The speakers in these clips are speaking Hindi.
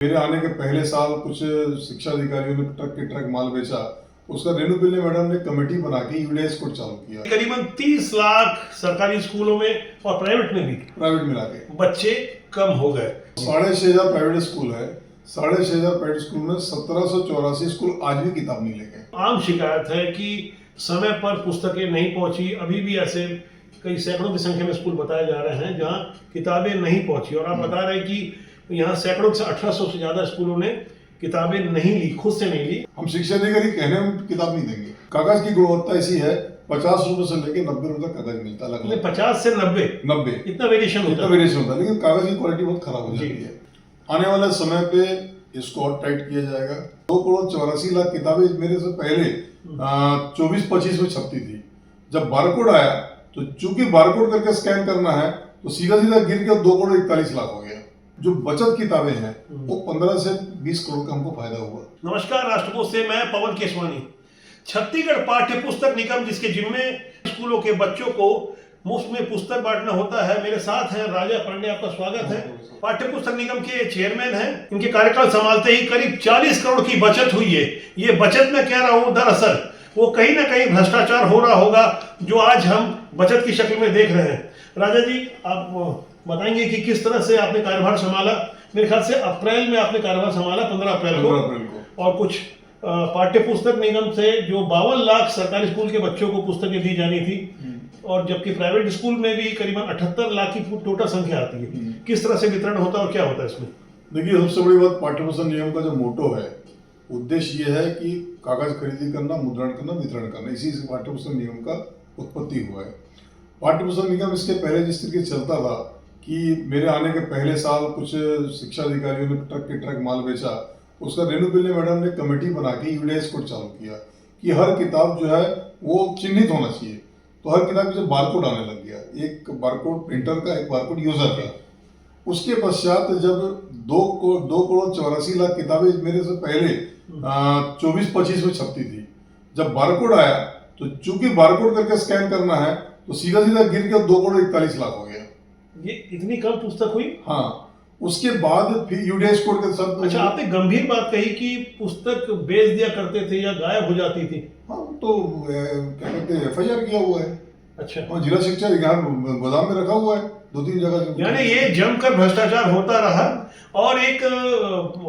मेरे आने के पहले साल कुछ शिक्षा अधिकारियों ने ट्रक के ट्रक माल बेचा। उसका रेणु पिल्ले मैडम ने कमेटी बना के यूडीएस कोड चालू किया। करीबन 30 लाख सरकारी स्कूलों में और प्राइवेट में भी मिला के बच्चे कम हो गए। 6,500 प्राइवेट स्कूल है। 6,500 प्राइवेट स्कूल में 1784 स्कूल आज भी किताब नहीं लेके। आम शिकायत है कि समय पर पुस्तकें नहीं पहुंची। अभी भी ऐसे कई सैकड़ों की संख्या में स्कूल बताए जा रहे हैं जहां किताबें नहीं पहुंची। और आप बता रहे हैं कि यहाँ सैकड़ों से 1800 से ज्यादा स्कूलों ने किताबें नहीं ली, खुद से नहीं ली। हम शिक्षा अधिकारी कहने हम किताब नहीं देंगे। कागज की गुणवत्ता ऐसी है 50 रुपए से लेके 90 रुपए तक कागज मिलता है। 50 से 90 इतना वेरिएशन होता है, लेकिन कागज की क्वालिटी बहुत खराब हो जाती है। आने वाले समय पे इसको और टाइट किया जाएगा। 2,84,00,000 किताबें मेरे से पहले 24-25 में छपती थी। जब बारकोड आया तो चूंकि बारकोड करके स्कैन करना है तो सीधा सीधा गिर के 2,41,00,000 हो गया। जो बचत किताबें हैं वो 15 से 20 करोड़ का हमको फायदा हुआ। नमस्कार, राष्ट्रकोश से मैं पवन केशवानी। छत्तीसगढ़ पाठ्य पुस्तक निगम जिसके जिम्मे स्कूलों के बच्चों को मुफ्त में पुस्तक बांटना होता है, मेरे साथ हैं राजा पांडे। आपका स्वागत है। पाठ्य पुस्तक निगम के चेयरमैन हैं। इनके कार्यकाल संभालते ही करीब 40 करोड़ की बचत हुई है। ये बचत मैं कह रहा हूँ, दरअसल वो कहीं ना कहीं भ्रष्टाचार हो रहा होगा जो आज हम बचत की शक्ल में देख रहे हैं। राजा जी, आप बताएंगे कि किस तरह से आपने कार्यभार संभाला? मेरे ख्याल से अप्रैल में आपने कार्यभार संभाला, 15 अप्रैल को। और कुछ पाठ्य पुस्तक निगम से जो 52 लाख सरकारी स्कूल के बच्चों को पुस्तकें दी जानी थी, और जबकि प्राइवेट स्कूल में भी करीबन 78 लाख की टोटल संख्या आती है। किस तरह से वितरण होता है और क्या होता है इसमें? देखिए, सबसे बड़ी बात पाठ्य पुस्तक नियम का जो मोटो है, उद्देश्य ये है कि कागज खरीदी करना, मुद्रण करना, वितरण करना। इसी से पाठ्य पुस्तक नियम का उत्पत्ति हुआ है। पाठ्य पुस्तक निगम इसके पहले जिस तरीके चलता था कि मेरे आने के पहले साल कुछ शिक्षा अधिकारियों ने ट्रक के ट्रक माल बेचा। उसका रेणु पिल्ले मैडम ने कमेटी बना के यूडीएस कोड चालू किया कि हर किताब जो है वो चिन्हित होना चाहिए। तो हर किताब से बारकोड आने लग गया, एक बारकोड प्रिंटर का, एक बारकोड यूजर का। उसके पश्चात जब 2,84,00,000 किताबें मेरे से पहले 24-25 में छपती थी। जब बारकोड आया तो चूंकि बारकोड करके स्कैन करना है तो सीधा सीधा गिर के 2,41,00,000 हो गया। ये इतनी कम पुस्तक हुई? हाँ, उसके बाद फिर यूडीएस कोड के साथ। अच्छा, आपने गंभीर बात कही कि पुस्तक बेच दिया करते थे या गायब हो जाती थी। हाँ, तो क्या कहते हैं, FIR किया हुआ है। अच्छा, और जिला शिक्षा अधिकारी गोदाम में रखा हुआ है 2-3 जगह। यानी ये जमकर भ्रष्टाचार होता रहा। और एक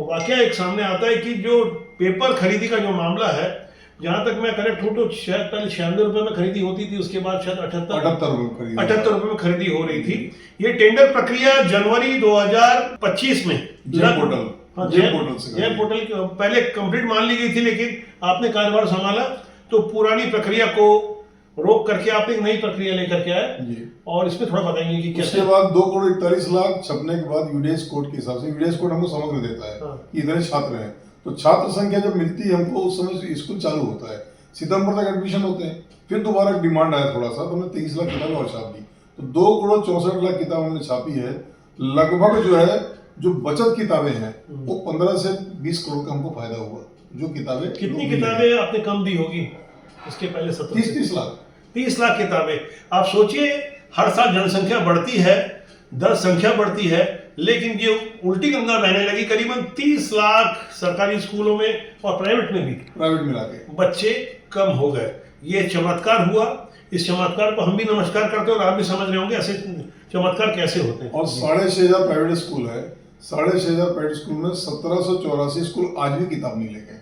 वाकया एक सामने आता है कि जो पेपर खरीदी का जो मामला है, जहां तक मैं करेक्ट हूं तो शायद पहले 96 रुपए में खरीदी होती थी, उसके बाद शायद 78 रुपए में खरीदी हो रही थी। ये टेंडर प्रक्रिया जनवरी 2025 में जेम पोर्टल पहले कंप्लीट मान ली गई थी, लेकिन आपने कार्यभार संभाला तो पुरानी प्रक्रिया को रोक करके आप एक नई प्रक्रिया लेकर के आए। और इसमें थोड़ा बताएंगे कि उसके बाद 2,41,00,000 छपने के बाद यूडीएस कोड के हिसाब से, यूडीएस कोड हमको समग्र देता है कि इतने छात्र हैं। तो छात्र संख्या जब मिलती है हमको, उस समय स्कूल चालू होता है, सितंबर तक एडमिशन होते हैं। फिर दोबारा डिमांड आया थोड़ा सा, तो हमने 23 लाख किताबें और छाप दी। तो 2,64,00,000 किताब हमने छापी है। लगभग जो है जो बचत किताबें हैं वो 15 से 20 करोड़ का हमको फायदा हुआ। जो किताबें, कितनी किताबें आपने कम दी होगी इसके पहले? 30 लाख किताबें। आप सोचिए, हर साल जनसंख्या बढ़ती है, दर संख्या बढ़ती है, लेकिन ये उल्टी गंगा बहने लगी। करीबन 30 लाख सरकारी स्कूलों में और प्राइवेट में भी मिला के बच्चे कम हो गए। ये चमत्कार हुआ। इस चमत्कार को हम भी नमस्कार करते हैं और आप भी समझ रहे होंगे ऐसे चमत्कार कैसे होते हैं। और 6,500 प्राइवेट स्कूल है। 6,500 प्राइवेट स्कूल में 1784 स्कूल आज भी किताब नहीं लेके।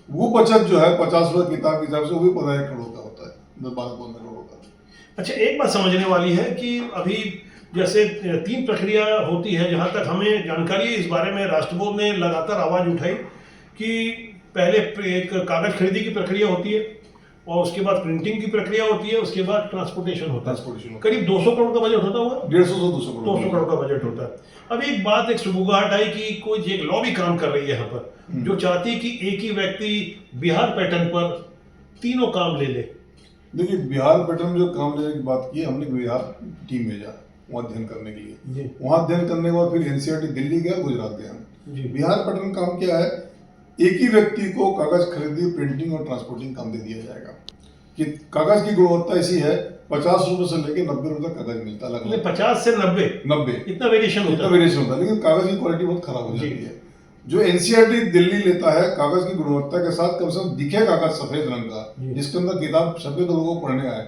वो बचत जो है 50 रुपए किताब के हिसाब से, वो भी 15 करोड़ का होता है, 12-15 करोड़ का। अच्छा, एक बात समझने वाली है कि अभी जैसे 3 प्रक्रिया होती है, जहां तक हमें जानकारी है। इस बारे में राष्ट्र बोर्ड ने लगातार आवाज उठाई कि पहले एक कागज खरीदी की प्रक्रिया होती है, और उसके बाद प्रिंटिंग की प्रक्रिया होती है, उसके बाद ट्रांसपोर्टेशन होता है। करीब 200 करोड़ का बजट होता होगा। 150-200 करोड़ का बजट होता है। अब एक बात, एक सुबुगाहट आई कि कोई एक लॉबी काम कर रही है यहाँ पर, जो चाहती है कि एक ही व्यक्ति बिहार पैटर्न पर तीनों काम ले ले। देखिए, बिहार पैटर्न जो काम लेने की बात की, हमने बिहार टीम भेजा वहाँ अध्ययन करने के लिए। वहाँ अध्ययन करने के बाद फिर NCERT दिल्ली गया, गुजरात गया। बिहार पैटर्न काम क्या है, एक ही व्यक्ति को कागज खरीदी, प्रिंटिंग और ट्रांसपोर्टिंग काम दे दिया जाएगा। कि कागज की गुणवत्ता ऐसी है 50 रुपए से लेके 90 रुपए तक कागज मिलता है। 50 से 90 इतना वेरिएशन होता है, लेकिन कागज की क्वालिटी बहुत खराब हो जाती है। जो एनसीईआरटी दिल्ली लेता है कागज की गुणवत्ता के साथ कम से कम दिखे कागज सफेद रंग का, जिसके अंदर किताब छपे तो लोगों को पढ़ने आए।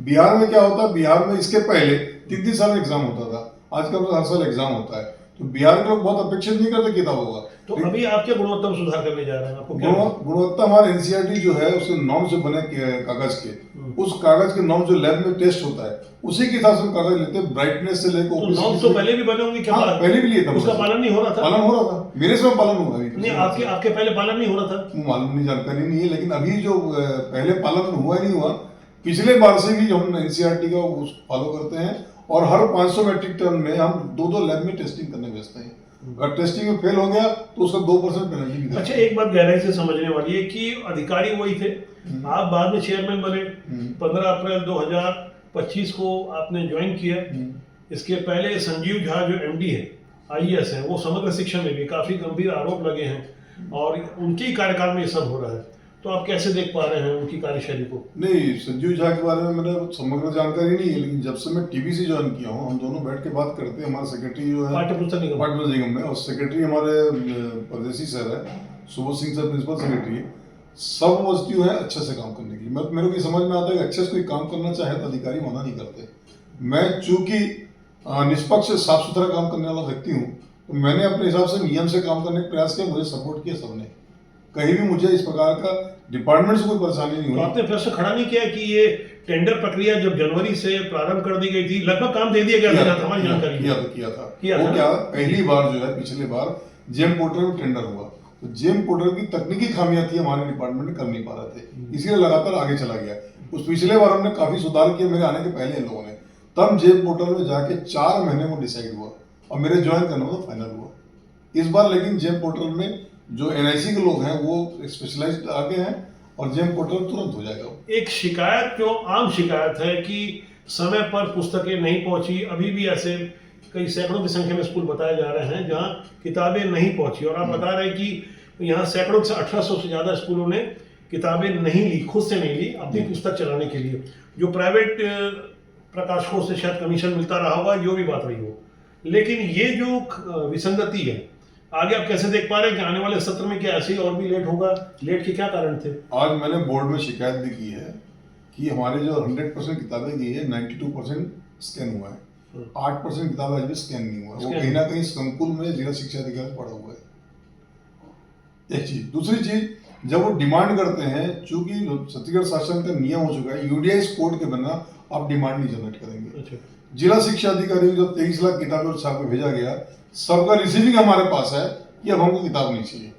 बिहार में क्या होता है, बिहार में इसके पहले 3-3 साल एग्जाम होता था, आजकल तो हर साल एग्जाम होता है। तो बिहार के लोग बहुत अपेक्षित नहीं करते किताबों का। तो अभी आप क्या गुणवत्ता में सुधार करने जा रहे हैं? आपको क्या गुणवत्ता हमारे एनसीईआरटी जो है उसके नॉर्म से बने कागज के, उस कागज के नॉर्म जो लैब में टेस्ट होता है उसी के हिसाब से हम कागज लेते हैं, ब्राइटनेस से लेकर तो नॉर्म तो पहले भी बने होंगे क्या? हाँ, पहले भी लिए था, उसका पालन नहीं हो रहा था? पालन हो रहा था, मेरे समय पालन हुआ नहीं, आपके पहले पालन नहीं हो रहा था? मालूम नहीं, जानकारी नहीं है, लेकिन अभी जो पहले पालन हुआ ही नहीं हुआ, पिछले बार से भी हम एनसीईआरटी का फॉलो करते हैं और हर 500 मैट्रिक टन में हम 2-2 लैब में टेस्टिंग करने भेजते हैं। अगर टेस्टिंग में फेल हो गया तो उसका 2% पेनल्टी भी। अच्छा, एक बात गहराई से समझने वाली है कि अधिकारी वही थे, आप बाद में चेयरमैन बने, 15 अप्रैल 2025 को आपने ज्वाइन किया। इसके पहले संजीव झा जो एमडी है, आईएएस है, वो समग्र शिक्षा में भी काफी गंभीर आरोप लगे हैं और उनके ही कार्यकाल में ये सब हो रहा है। तो आप कैसे देख पा रहे हैं उनकी कार्यशैली को? नहीं, संजीव झा के बारे में मैंने समग्र जानकारी नहीं है, लेकिन जब से मैं टीबीसी ज्वाइन किया हूँ, हम दोनों बैठ के बात करते हैं। हमारे सेक्रेटरी जो है पाठ्य पुस्तक निगम में, और सेक्रेटरी हमारे परदेसी सर है, Subodh Singh sir principal secretary है। सब वस्तु है अच्छे से काम करने की। मेरे को समझ में आता है कि अच्छे से कोई काम करना चाहे तो अधिकारी मना नहीं करते। मैं चूंकि निष्पक्ष साफ सुथरा काम करने वाला व्यक्ति हूँ, तो मैंने अपने हिसाब से नियम से काम करने का प्रयास किया, मुझे सपोर्ट किया सबने। कहीं भी मुझे इस प्रकार का डिपार्टमेंट से कोई परेशानी नहीं हुई। आपने प्रश्न खड़ा नहीं किया कि ये टेंडर प्रक्रिया जब जनवरी से प्रारंभ कर दी गई थी, लगभग काम दे दिया गया था? हमारी जानकारी किया था। वो क्या, पहली बार जो है, पिछले बार जेम पोर्टल में टेंडर हुआ, तो जेम पोर्टल की तकनीकी खामियां थी, हमारे डिपार्टमेंट में कर नहीं पा रहे थे, इसीलिए लगातार आगे चला गया। उस पिछले बार हमने काफी सुधार किया मेरे आने के पहले इन लोगों ने, तब जेम पोर्टल में जाके 4 महीने में डिसाइड हुआ और मेरे ज्वाइन करने में फाइनल हुआ। इस बार लेकिन जेम पोर्टल में जो एनआईसी के लोग हैं वो स्पेशलाइज्ड आगे हैं और जेम पोर्टल तुरंत हो जाएगा। एक शिकायत जो आम शिकायत है कि समय पर पुस्तकें नहीं पहुंची, अभी भी ऐसे कई सैकड़ों की संख्या में स्कूल बताए जा रहे हैं जहां किताबें नहीं पहुंची, और आप बता रहे हैं कि यहाँ सैकड़ों से 1800 से ज्यादा स्कूलों ने किताबें नहीं ली, खुद से नहीं ली अपनी पुस्तक चलाने के लिए। जो प्राइवेट प्रकाशकों से शायद कमीशन मिलता रहा होगा, जो भी बात रही हो, लेकिन ये जो विसंगति है, आगे आप कैसे देख पा रहे हैं कि आने वाले सत्र में क्या ऐसे ही और भी लेट होगा? लेट के क्या कारण थे? आज मैंने बोर्ड में शिकायत भी की है कि हमारे जो 100% किताबें दी है, 92% स्कैन हुआ है, 8% किताबें अभी स्कैन नहीं हुआ है। वो कहीं ना कहीं संकुल में जिला शिक्षा अधिकारी पड़ा हुआ है। एक चीज। दूसरी चीज, जब वो डिमांड करते हैं, चूंकि छत्तीसगढ़ शासन का नियम हो चुका है, यूडीआईस कोड के बिना आप डिमांड नहीं जनरेट करेंगे। जिला शिक्षा अधिकारी को जब 23 लाख किताबें और छाप के भेजा गया, सबका रिसीविंग हमारे पास है कि अब हमको किताब नहीं चाहिए।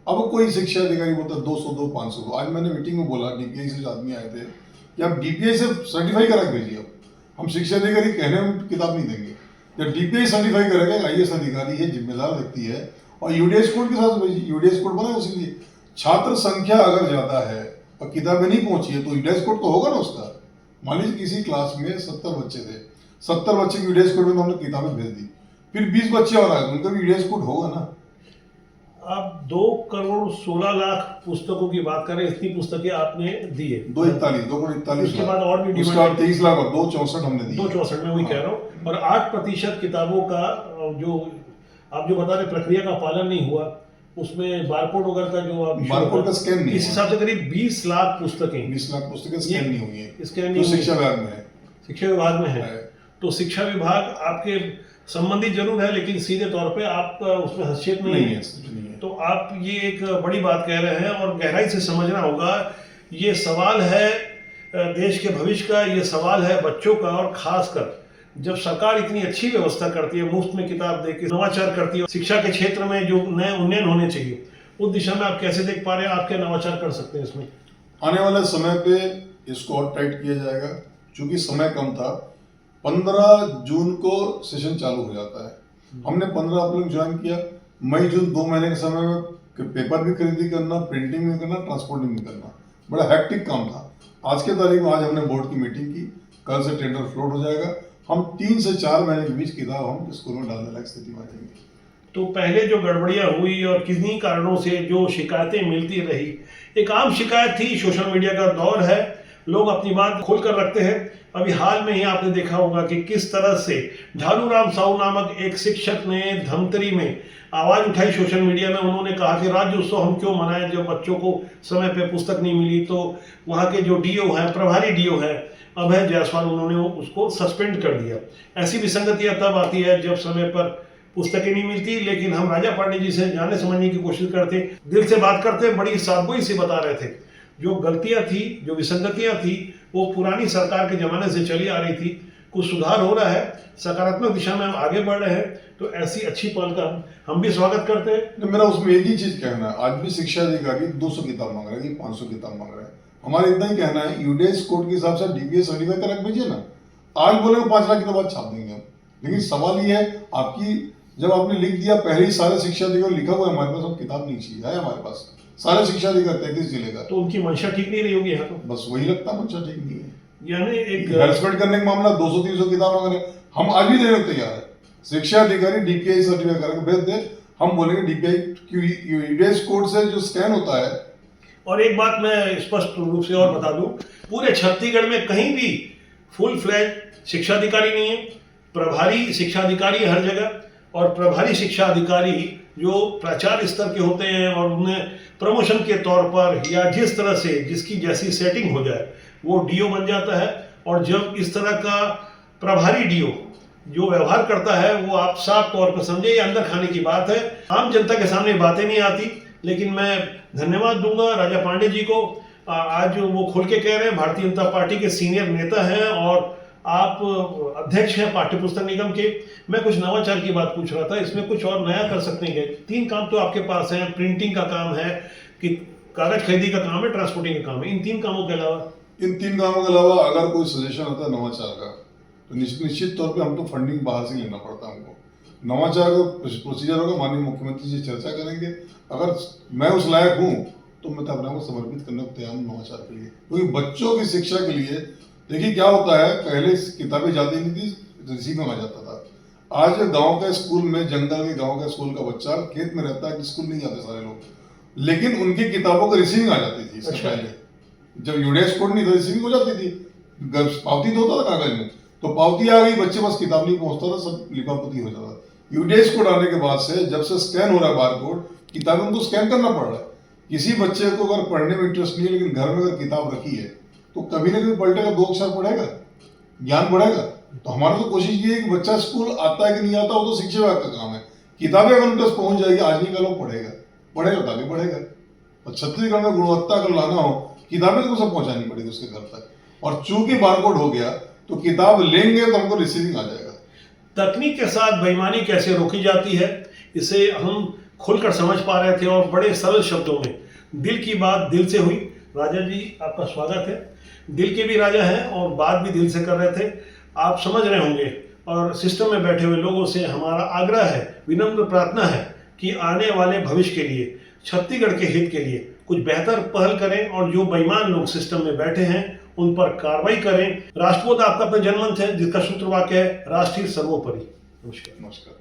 अब कोई शिक्षा अधिकारी बोलता है 200 दो, 500 दो। आज मैंने मीटिंग में बोला, डीपीआई से आदमी आए थे कि आप डीपीआई से सर्टिफाई करा के भेजिए। अब हम शिक्षा अधिकारी कहने में किताब नहीं देंगे, जब डीपीआई सर्टिफाई करेगा, आईएएस अधिकारी है, जिम्मेदार व्यक्ति है, और यूडीआईस कोड के साथ भेजिए। यूडीआईस कोड बना उसी लिए। छात्र संख्या अगर ज्यादा है और किताबें नहीं पहुंची है तो यूडीआईस कोड तो होगा ना उसका। मान लीजिए किसी क्लास में 70 बच्चे थे, 70 बच्चे की यूडीआईस कोड में हमने किताबें भेज दी, फिर 20 बच्चे और आए, उनका भी यूडीआईस कोड होगा ना। आप 2,16,00,000 पुस्तकों की बात करें, इतनी पुस्तकें आपने दी है? 2,41 उसके बाद और भी उसके बाद 23 लाख और 2,64 हमने दी। 2,64 में वही कह रहा हूँ। और 8% किताबों का जो आप जो बता रहे प्रक्रिया का पालन नहीं हुआ, उसमें बारकोड वगैरह का जो आप बारकोड का स्कैन नहीं, इस हिसाब से करीब 20 लाख पुस्तकें 20 लाख पुस्तकें स्कैन नहीं हुई है। स्कैन नहीं, शिक्षा विभाग में है। शिक्षा विभाग में है। तो शिक्षा विभाग आपके संबंधित जरूर है, लेकिन सीधे तौर पे आपका उसमें हस्तक्षेप नहीं है। तो आप ये एक बड़ी बात कह रहे हैं और गहराई से समझना होगा। ये सवाल है देश के भविष्य का, ये सवाल है बच्चों का, और खासकर जब सरकार इतनी अच्छी व्यवस्था करती है, मुफ्त में किताब देके नवाचार करती है, शिक्षा के क्षेत्र में जो नए उन्नयन होने चाहिए, उस दिशा में आप कैसे देख पा रहे हैं? आप क्या नवाचार कर सकते हैं इसमें? आने वाले समय पे इसको और टाइट किया जाएगा, क्योंकि समय कम था। 15 जून को सेशन चालू हो जाता है। हमने 15 अप्रैल ज्वाइन किया। मई जून 2 महीने के समय में पेपर भी खरीदी करना, प्रिंटिंग भी करना, ट्रांसपोर्टिंग भी करना, बड़ा हैक्टिक काम था। आज के तारीख में आज हमने बोर्ड की मीटिंग की, कल से टेंडर फ्लोट हो जाएगा। हम 3 से 4 महीने के बीच किताब हम स्कूल में डालने लायक स्थिति में आ जाएंगे। तो पहले जो गड़बड़ियां हुई और किन्हीं कारणों से जो शिकायतें मिलती रही, एक आम शिकायत थी, सोशल मीडिया का दौर है, लोग अपनी बात खोलकर रखते हैं। अभी हाल में ही आपने देखा होगा कि किस तरह से ढालूराम साहू नामक एक शिक्षक ने धमतरी में आवाज उठाई सोशल मीडिया में। उन्होंने कहा कि राज्योत्सव हम क्यों मनाएं जब बच्चों को समय पे पुस्तक नहीं मिली। तो वहाँ के जो डीओ हैं, प्रभारी डीओ हैं अभय जायसवाल, उन्होंने उसको सस्पेंड कर दिया। ऐसी विसंगतियां तब आती है जब समय पर पुस्तकें नहीं मिलती। लेकिन हम राजा पांडे जी से जानने समझने की कोशिश करते, दिल से बात करते, बड़ी सादगी से बता रहे थे। जो गलतियां थी, जो विसंगतियां थी, वो पुरानी सरकार के जमाने से चली आ रही थी। कुछ सुधार हो रहा है, सकारात्मक दिशा में हम आगे बढ़ रहे हैं। तो ऐसी अच्छी पहल का हम भी स्वागत करते हैं। मेरा उसमें एक ही चीज कहना है, आज भी शिक्षा अधिकारी 200 किताब मांग रहे हैं, 500 किताब मांग रहे हैं। हमारा इतना ही कहना है, यूडीएस कोड के हिसाब से डीपीएस सर्टिफाई कर रख भेजिए ना। आज बोले 5 लाख किताब छाप देंगे हम, लेकिन सवाल ये है आपकी, जब आपने लिख दिया पहले ही सारे शिक्षा अधिकारी लिखा हुआ है हमारे पास, अब किताब नहीं चाहिए है हमारे पास सारे शिक्षा अधिकारी 33 जिले का। तो उनकी मंशा ठीक नहीं रही होगी यहाँ तो, बस वही लगता मंशा ठीक नहीं है। यानी एक हेरसमेंट करने का मामला 200-300 किताब मांग रहे हैं, हम आज भी देने को तैयार है। शिक्षा अधिकारी डीपीआई सर्टिफाई करके भेज दे, हम बोलेंगे डीपीआई यूडीएस कोड से जो स्कैन होता है। और एक बात मैं स्पष्ट रूप से और बता दूं, पूरे छत्तीसगढ़ में कहीं भी फुल फ्लैज शिक्षा अधिकारी नहीं है। प्रभारी शिक्षा अधिकारी है हर जगह, और प्रभारी शिक्षा अधिकारी जो प्राचार्य स्तर के होते हैं और उन्हें प्रमोशन के तौर पर या जिस तरह से जिसकी जैसी सेटिंग हो जाए वो डीओ बन जाता है। और जब इस तरह का प्रभारी डीओ जो व्यवहार करता है वो आप साफ तौर पर समझे, ये अंदर खाने की बात है। आम जनता के सामने बातें नहीं आती। लेकिन मैं धन्यवाद दूंगा राजा पांडे जी को, आज वो खुल के कह रहे हैं, भारतीय जनता पार्टी के सीनियर नेता हैं और आप अध्यक्ष हैं पाठ्य पुस्तक निगम के। मैं कुछ नवाचार की बात पूछ रहा था, इसमें कुछ और नया कर सकते हैं। 3 काम तो आपके पास हैं, प्रिंटिंग का काम है, कि कागज खरीदी का काम है, ट्रांसपोर्टिंग का काम है। इन 3 कामों के अलावा अगर कोई सजेशन आता है नवाचार का, तो निश्चित तौर पे हम तो फंडिंग बाहर से लेना पड़ता है हमको। नवाचार का प्रोसीजर होगा, माननीय मुख्यमंत्री जी चर्चा करेंगे। अगर मैं उस लायक हूँ तो मैं तो अपने को समर्पित करने को तैयार हूँ नवाचार के लिए, क्योंकि बच्चों की शिक्षा के लिए। देखिए क्या होता है, पहले किताबें जाती नहीं थी, रिसीव में आ जाता था। आज गांव के स्कूल में, जंगल के गांव का स्कूल का बच्चा खेत में रहता है कि स्कूल नहीं जाते सारे लोग, लेकिन उनकी किताबों को रिसीविंग आ जाती थी। इससे पहले जब यूडीएस कोड नहीं था, रिसीविंग हो जाती थी, पावती तो होता था कागज में, तो पावती आ गई, बच्चे पास किताब नहीं पहुंचता था, सब लिपापोती हो जाता था। यूडीएस कोड आने के बाद से, जब से स्कैन हो रहा है बार कोड, किताबें उनको स्कैन करना पड़ रहा है। किसी बच्चे को अगर पढ़ने में इंटरेस्ट नहीं है, लेकिन घर में अगर किताब रखी है, तो कभी ना कभी पलटेगा, 2 अक्षर पढ़ेगा, ज्ञान बढ़ेगा। तो हमारा तो कोशिश ये है कि बच्चा स्कूल आता है कि नहीं आता, वो तो शिक्षा विभाग का काम है। किताबें अगर उनके पास पहुंच जाएगी, आज नहीं कल वो पढ़ेगा तो आगे बढ़ेगा। और छत्तीसगढ़ में गुणवत्ता अगर लाना हो, किताबें तो सब पहुंचानी पड़ेगी उसके घर तक। और चूंकि बारकोड हो गया, तो किताब लेंगे तो हमको रिसीविंग आ जाएगा। तकनीक के साथ बेईमानी कैसे रोकी जाती है, इसे हम खुलकर समझ पा रहे थे और बड़े सरल शब्दों में। दिल की बात दिल से हुई। राजा जी आपका स्वागत है। दिल के भी राजा हैं और बात भी दिल से कर रहे थे, आप समझ रहे होंगे। और सिस्टम में बैठे हुए लोगों से हमारा आग्रह है, विनम्र प्रार्थना है कि आने वाले भविष्य के लिए, छत्तीसगढ़ के हित के लिए कुछ बेहतर पहल करें और जो बेईमान लोग सिस्टम में बैठे हैं उन पर कार्रवाई करें। राष्ट्रपति आपका अपना जनमंच है जिसका सूत्र वाक्य है, राष्ट्रीय सर्वोपरि। नमस्कार।